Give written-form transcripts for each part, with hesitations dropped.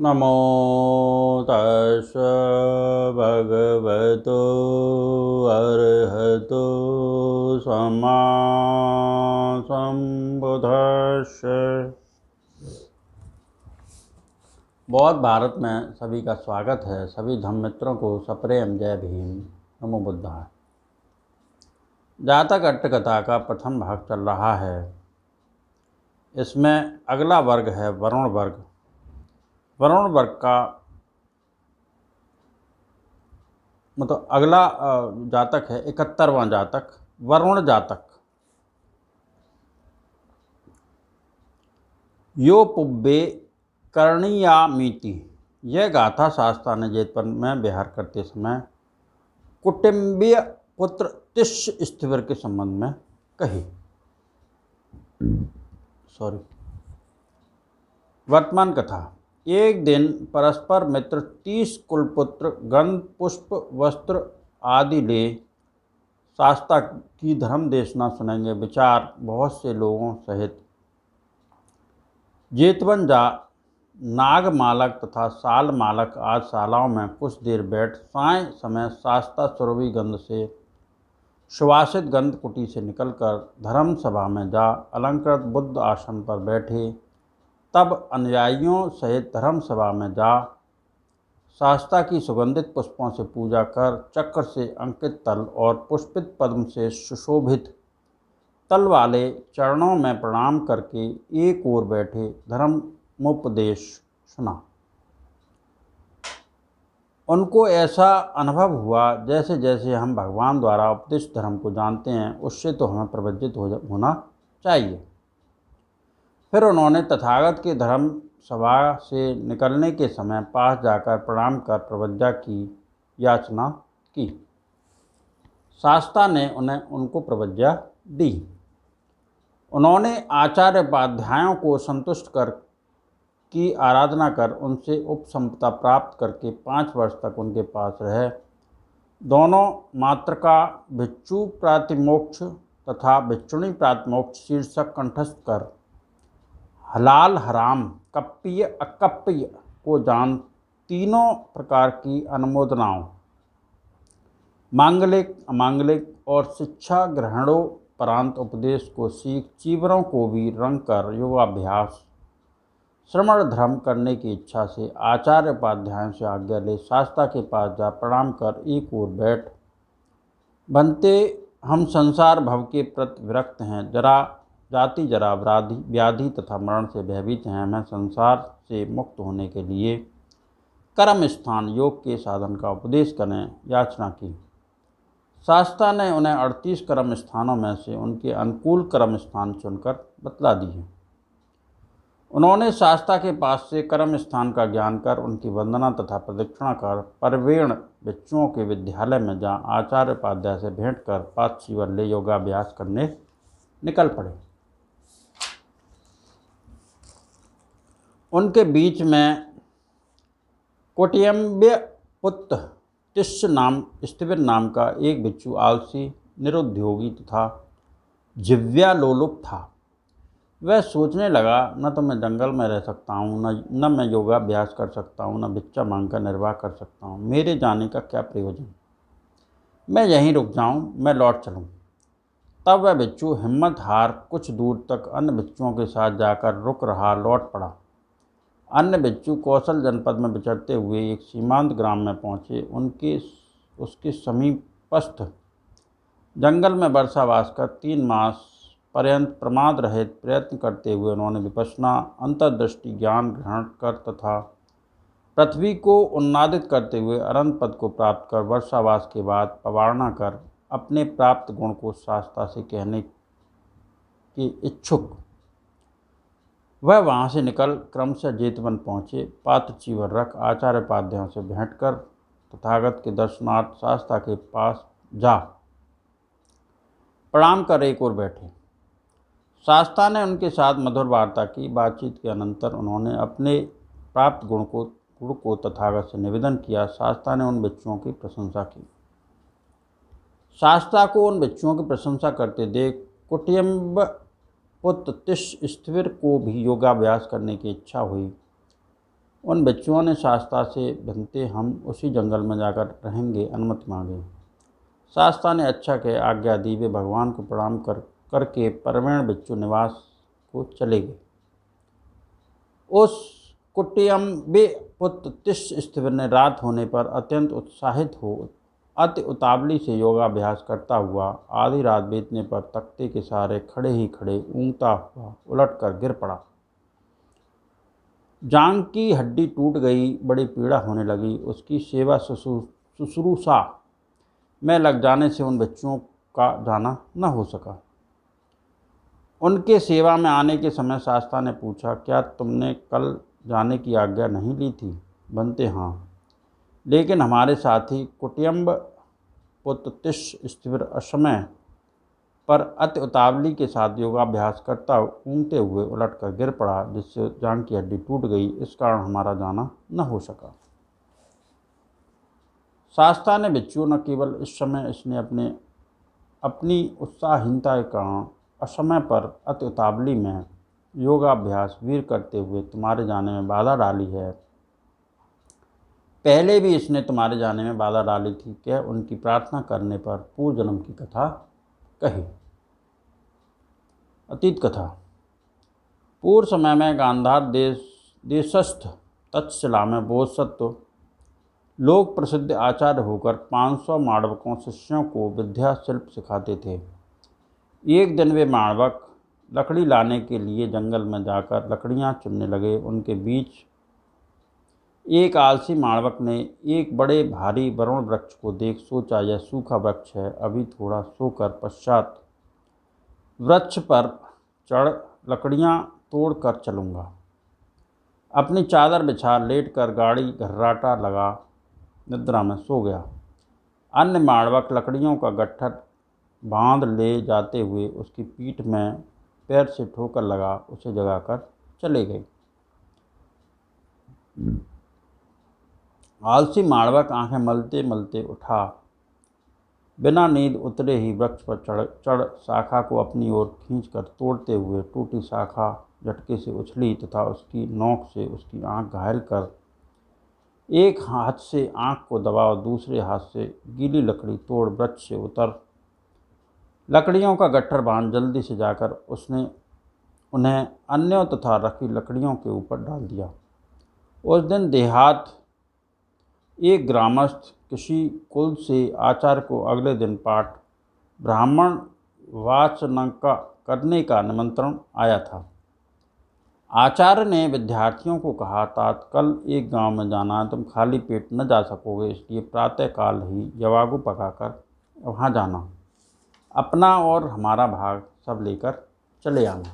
नमो तस् भगवतो अरहतो सम्मा सम्बुद्धस्स। बौद्ध भारत में सभी का स्वागत है। सभी धम्म मित्रों को सप्रेम जय भीम। नमो बुद्धाय। जातक अट्टकथा का प्रथम भाग चल रहा है। इसमें अगला वर्ग है वरुण वर्ग। वरुण वर्ग का मतलब अगला जातक है 71वां जातक, वरुण जातक। यो पुब्बे कर्णीयामीति। यह गाथा शास्ता ने जेतवन में विहार करते समय कुटुंबीय पुत्र तिष्य स्थिविर के संबंध में कही। वर्तमान कथा। एक दिन परस्पर मित्र 30 कुलपुत्र गंध पुष्प वस्त्र आदि ले शास्ता की धर्म देशना सुनेंगे विचार बहुत से लोगों सहित जेतवन जा नागमालक तथा सालमालक आज शालाओं में कुछ देर बैठ साय समय शास्ता सुरभि गंध से सुवासित गंध कुटी से निकलकर धर्म सभा में जा अलंकृत बुद्ध आसन पर बैठे। तब अनुयायियों सहित धर्म सभा में जा शास्ता की सुगंधित पुष्पों से पूजा कर चक्र से अंकित तल और पुष्पित पद्म से सुशोभित तल वाले चरणों में प्रणाम करके एक ओर बैठे धर्मोपदेश सुना। उनको ऐसा अनुभव हुआ जैसे जैसे हम भगवान द्वारा उपदिष्ट धर्म को जानते हैं उससे तो हमें प्रवज्जित होना चाहिए। फिर उन्होंने तथागत के धर्म सभा से निकलने के समय पास जाकर प्रणाम कर प्रवज्जा की याचना की। शास्ता ने उनको प्रवज्जा दी। उन्होंने आचार्य उपाध्यायों को संतुष्ट कर की आराधना कर उनसे उपसंपदा प्राप्त करके 5 वर्ष तक उनके पास रहे। दोनों मातृका भिक्षु प्रातिमोक्ष तथा भिक्षुणी प्रातिमोक्ष शीर्षक कंठस्थ कर हलाल हराम कप्पीय अकप्पीय को जान तीनों प्रकार की अनुमोदनाओं मांगलिक अमांगलिक और शिक्षा ग्रहणोपरांत उपदेश को सीख चीवरों को भी रंग कर योगाभ्यास श्रमण धर्म करने की इच्छा से आचार्य उपाध्यायों से आज्ञा ले शास्ता के पास जा प्रणाम कर एक ओर बैठ बनते हम संसार भव के प्रति विरक्त हैं। जाति जरा व्याधि तथा मरण से भयभीत हैं। हमें संसार से मुक्त होने के लिए कर्म स्थान योग के साधन का उपदेश करें याचना की। शास्ता ने उन्हें 38 कर्म स्थानों में से उनके अनुकूल कर्म स्थान चुनकर बतला दिए। उन्होंने शास्ता के पास से कर्म स्थान का ज्ञान कर उनकी वंदना तथा प्रदक्षिणा कर परवेण भिक्षुओं के विद्यालय में जा आचार्य उपाध्याय से भेंट कर पाठशीवर ले योगाभ्यास करने निकल पड़े। उनके बीच में कोटियम्ब्य पुत्र तिष्य स्थिविर नाम का एक भिक्षु आलसी निरुद्योगी तथा जिव्यालोलुप था। वह सोचने लगा न तो मैं जंगल में रह सकता हूँ, न मैं योगाभ्यास कर सकता हूँ, न भिक्षा मांगकर निर्वाह कर सकता हूँ। मेरे जाने का क्या प्रयोजन? मैं यहीं रुक जाऊँ, मैं लौट चलूँ। तब वह भिक्षु हिम्मत हार कुछ दूर तक अन्य भिक्षुओं के साथ जाकर रुक रहा लौट पड़ा। अन्य भिक्षु कौशल जनपद में विचरते हुए एक सीमांत ग्राम में पहुँचे। उसके समीपस्थ जंगल में वर्षावास कर 3 मास पर्यंत प्रमाद रहित प्रयत्न करते हुए उन्होंने विपश्यना अंतर्दृष्टि ज्ञान ग्रहण कर तथा पृथ्वी को उन्नादित करते हुए अनंत पद को प्राप्त कर वर्षावास के बाद पवारणा कर अपने प्राप्त गुण को शास्ता से कहने के इच्छुक वह वहाँ से निकल क्रमशः जेतवन पहुँचे। पात्र चीवर रख आचार्य उपाध्यायों से भेंट कर तथागत के दर्शनार्थ शास्ता के पास जा प्रणाम कर एक ओर बैठे। शास्ता ने उनके साथ मधुर वार्ता की। बातचीत के अनंतर उन्होंने अपने प्राप्त गुण को तथागत से निवेदन किया। शास्ता ने उन भिक्षुओं की प्रशंसा की। शास्ता को उन भिक्षुओं की प्रशंसा करते देख कुटुंब पुत्र तिष्य स्थिविर को भी योगाभ्यास करने की इच्छा हुई। उन बच्चों ने शास्ता से बनते हम उसी जंगल में जाकर रहेंगे अनुमति मांगी। शास्ता ने अच्छा कह आज्ञा दी। वे भगवान को प्रणाम करके परवेण बिच्छू निवास को चले गए। उस कुट्टियम्बे पुत्र तिष्ठस्थिविर ने रात होने पर अत्यंत उत्साहित हो अति उतावली से योगाभ्यास करता हुआ आधी रात बीतने पर तख्ते के सहारे खड़े ही खड़े ऊँगता हुआ उलटकर गिर पड़ा। जांघ की हड्डी टूट गई, बड़ी पीड़ा होने लगी। उसकी सेवा शुश्रूषा में लग जाने से उन बच्चों का जाना न हो सका। उनके सेवा में आने के समय शास्ता ने पूछा, क्या तुमने कल जाने की आज्ञा नहीं ली थी? बनते, हाँ, लेकिन हमारे साथी कुट्टियम्ब पुत्र तिष्ठस्थिविर असमय पर अति उतावली के साथ योगाभ्यास करता ऊँगते हुए उलटकर गिर पड़ा, जिससे जांघ की हड्डी टूट गई। इस कारण हमारा जाना न हो सका। शास्ता ने बिच्छू न केवल इस समय इसने अपनी उत्साहहीनता के कारण असमय पर अति उतावली में योगाभ्यास वीर करते हुए तुम्हारे जाने में बाधा डाली है, पहले भी इसने तुम्हारे जाने में बाधा डाली थी। क्या उनकी प्रार्थना करने पर पूर्व जन्म की कथा कही। अतीत कथा। पूर्व समय में गांधार देशस्थ तक्षशिला में बोधसत्व लोक प्रसिद्ध आचार्य होकर 500 माणवकों शिष्यों को विद्या शिल्प सिखाते थे। एक दिन वे माणवक लकड़ी लाने के लिए जंगल में जाकर लकड़ियां चुनने लगे। उनके बीच एक आलसी माणवक ने एक बड़े भारी वरुण वृक्ष को देख सोचा, यह सूखा वृक्ष है, अभी थोड़ा सोकर पश्चात वृक्ष पर चढ़ लकड़ियां तोड़ कर चलूँगा। अपनी चादर बिछा लेटकर गाढ़ी घर्राटा लगा निद्रा में सो गया। अन्य माणवक लकड़ियों का गट्ठर बांध ले जाते हुए उसकी पीठ में पैर से ठोकर लगा उसे जगाकर चले गए। आलसी माणवक आंखें मलते मलते उठा, बिना नींद उतरे ही वृक्ष पर चढ़ शाखा को अपनी ओर खींचकर तोड़ते हुए टूटी शाखा झटके से उछली तथा उसकी नोक से उसकी आंख घायल कर एक हाथ से आंख को दबा और दूसरे हाथ से गीली लकड़ी तोड़ वृक्ष से उतर लकड़ियों का गट्ठर बांध जल्दी से जाकर उसने उन्हें अन्यों तथा रखी लकड़ियों के ऊपर डाल दिया। उस दिन देहात एक ग्रामस्थ किसी कुल से आचार्य को अगले दिन पाठ ब्राह्मण वाचनका करने का निमंत्रण आया था। आचार्य ने विद्यार्थियों को कहा, तात कल एक गांव में जाना है, तुम खाली पेट न जा सकोगे, इसलिए प्रातःकाल ही जवागु पकाकर वहाँ जाना, अपना और हमारा भाग सब लेकर चले आना।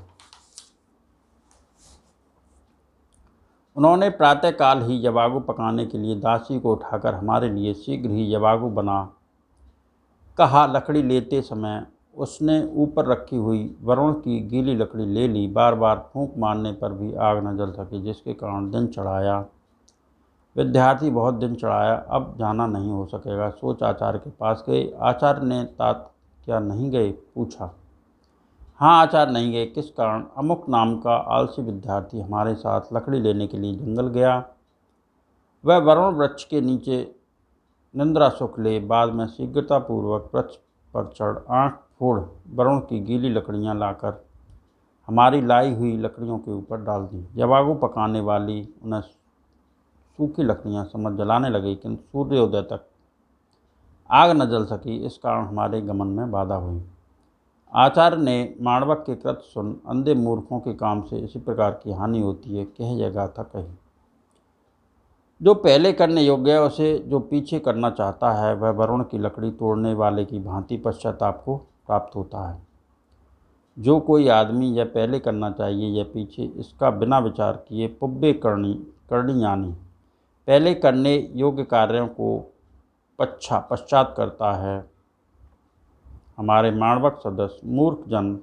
उन्होंने प्रातःकाल ही जवागु पकाने के लिए दासी को उठाकर हमारे लिए शीघ्र ही जवागु बना कहा। लकड़ी लेते समय उसने ऊपर रखी हुई वरुण की गीली लकड़ी ले ली। बार बार फूंक मारने पर भी आग न जल सकी, जिसके कारण दिन चढ़ाया। विद्यार्थी बहुत दिन चढ़ाया, अब जाना नहीं हो सकेगा, सोच आचार्य के पास गए। आचार्य ने तात क्या नहीं गए पूछा। हाँ आचार्य नहीं गए। किस कारण? अमुक नाम का आलसी विद्यार्थी हमारे साथ लकड़ी लेने के लिए जंगल गया। वह वरुण वृक्ष के नीचे निंद्रा सुख ले बाद में शीघ्रतापूर्वक वृक्ष पर चढ़ आँख फोड़ वरुण की गीली लकड़ियाँ लाकर हमारी लाई हुई लकड़ियों के ऊपर डाल दी। जवागु पकाने वाली उन्हें सूखी लकड़ियाँ समझ जलाने लगी, किंतु सूर्योदय तक आग न जल सकी। इस कारण हमारे गमन में बाधा हुई। आचार्य ने माणवक के कृत सुन, अंधे मूर्खों के काम से इसी प्रकार की हानि होती है, कह यह गाथा कही। जो पहले करने योग्य है उसे जो पीछे करना चाहता है वह वरुण की लकड़ी तोड़ने वाले की भांति पश्चाताप को प्राप्त होता है। जो कोई आदमी यह पहले करना चाहिए यह पीछे, इसका बिना विचार किए पुब्बे करणी यानी पहले करने योग्य कार्यों को पश्चात करता है। हमारे माणवक सदस्य मूर्ख जन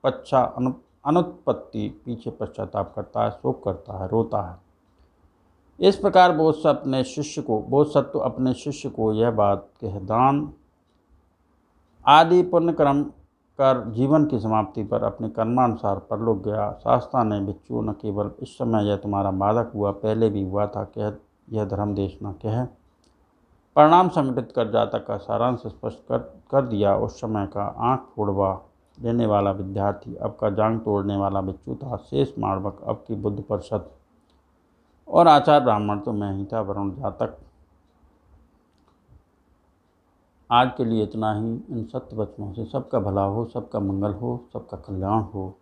पच्छा अनुत्पत्ति पीछे पश्चाताप करता है, शोक करता है, रोता है। इस प्रकार बोधसत्व अपने शिष्य को यह बात कह दान आदि पुण्यक्रम कर जीवन की समाप्ति पर अपने कर्मानुसार परलोक गया। शास्ता ने बिच्छू न केवल इस समय यह तुम्हारा बाधक हुआ, पहले भी हुआ था, कह यह धर्म देश न कह। परिणाम संगठित कर जातक का सारांश स्पष्ट कर दिया। उस समय का आँख फोड़वा देने वाला विद्यार्थी अब का जांग तोड़ने वाला बिच्छू था। शेष माणवक अब की बुद्ध परिषद और आचार्य ब्राह्मण तो मैं ही था। वरुण जातक, आज के लिए इतना ही। इन सत्य वचनों से सबका भला हो, सबका मंगल हो, सबका कल्याण हो।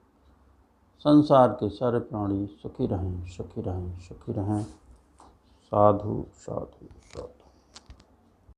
संसार के सारे प्राणी सुखी रहें, सुखी रहें, सुखी रहें। साधु साधु।